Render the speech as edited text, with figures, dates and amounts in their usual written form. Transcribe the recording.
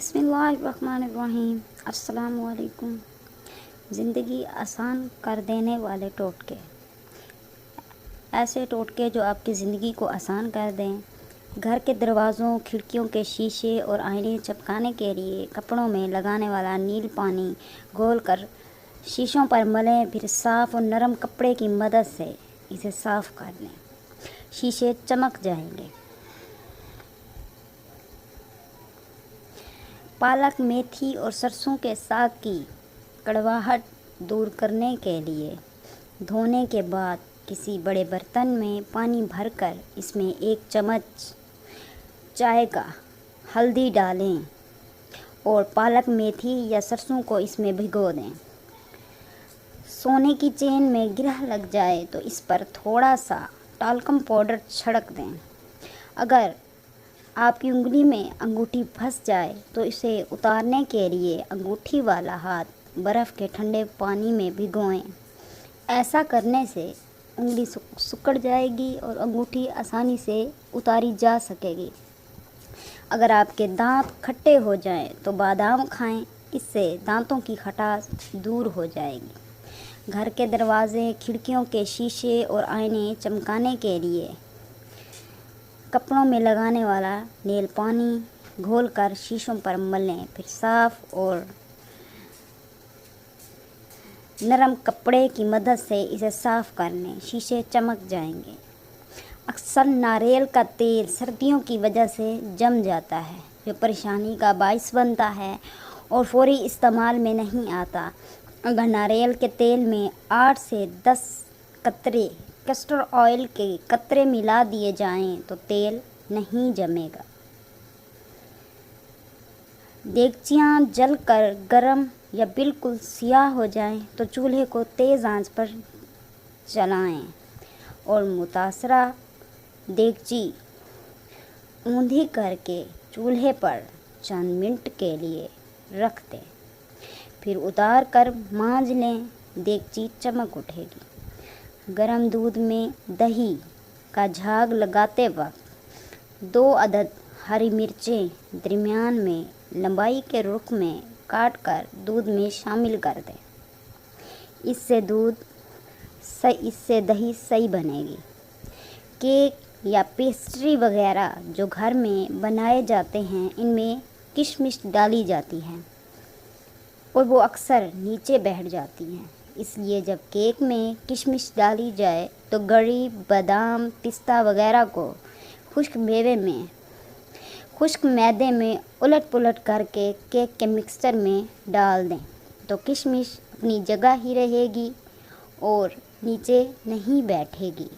بسم اللہ الرحمن الرحیم۔ السلام علیکم۔ زندگی آسان کر دینے والے ٹوٹکے، ایسے ٹوٹکے جو آپ کی زندگی کو آسان کر دیں۔ گھر کے دروازوں، کھڑکیوں کے شیشے اور آئینے چمکانے کے لیے کپڑوں میں لگانے والا نیل پانی گھول کر شیشوں پر ملیں، پھر صاف اور نرم کپڑے کی مدد سے اسے صاف کر لیں، شیشے چمک جائیں گے۔ پالک، میتھی اور سرسوں کے ساگ کی کڑواہٹ دور کرنے کے لیے دھونے کے بعد کسی بڑے برتن میں پانی بھر کر اس میں 1 چمچ چائے کا ہلدی ڈالیں اور پالک، میتھی یا سرسوں کو اس میں بھگو دیں۔ سونے کی چین میں گرہ لگ جائے تو اس پر تھوڑا سا ٹالکم پاؤڈر چھڑک دیں۔ اگر آپ کی انگلی میں انگوٹھی پھنس جائے تو اسے اتارنے کے لیے انگوٹھی والا ہاتھ برف کے ٹھنڈے پانی میں بھگوئیں۔ ایسا کرنے سے انگلی سکڑ جائے گی اور انگوٹھی آسانی سے اتاری جا سکے گی۔ اگر آپ کے دانت کھٹے ہو جائیں تو بادام کھائیں، اس سے دانتوں کی کھٹاس دور ہو جائے گی۔ گھر کے دروازے، کھڑکیوں کے شیشے اور آئینے چمکانے کے لیے کپڑوں میں لگانے والا نیل پانی گھول کر شیشوں پر ملیں، پھر صاف اور نرم کپڑے کی مدد سے اسے صاف کر لیں، شیشے چمک جائیں گے۔ اکثر ناریل کا تیل سردیوں کی وجہ سے جم جاتا ہے، جو پریشانی کا باعث بنتا ہے اور فوری استعمال میں نہیں آتا۔ اگر ناریل کے تیل میں 8 سے 10 قطرے کیسٹر آئل کے قطرے ملا دیے جائیں تو تیل نہیں جمے گا۔ دیگچیاں جل کر گرم یا بالکل سیاہ ہو جائیں تو چولہے کو تیز آنچ پر چلائیں اور متاثرہ دیگچی اوندھی کر کے چولہے پر چند منٹ کے لیے رکھ دیں، پھر اتار کر مانجھ لیں، دیگچی چمک اٹھے گی۔ گرم دودھ میں دہی کا جھاگ لگاتے وقت 2 عدد ہری مرچیں درمیان میں لمبائی کے رخ میں کاٹ کر دودھ میں شامل کر دیں۔ اس سے دہی صحیح بنے گی۔ کیک یا پیسٹری وغیرہ جو گھر میں بنائے جاتے ہیں، ان میں کشمش ڈالی جاتی ہے اور وہ اکثر نیچے بیٹھ جاتی ہیں، اس لیے جب کیک میں کشمش ڈالی جائے تو گری، بادام، پستہ وغیرہ کو خشک میدے میں الٹ پلٹ کر کے کیک کے مکسچر میں ڈال دیں تو کشمش اپنی جگہ ہی رہے گی اور نیچے نہیں بیٹھے گی۔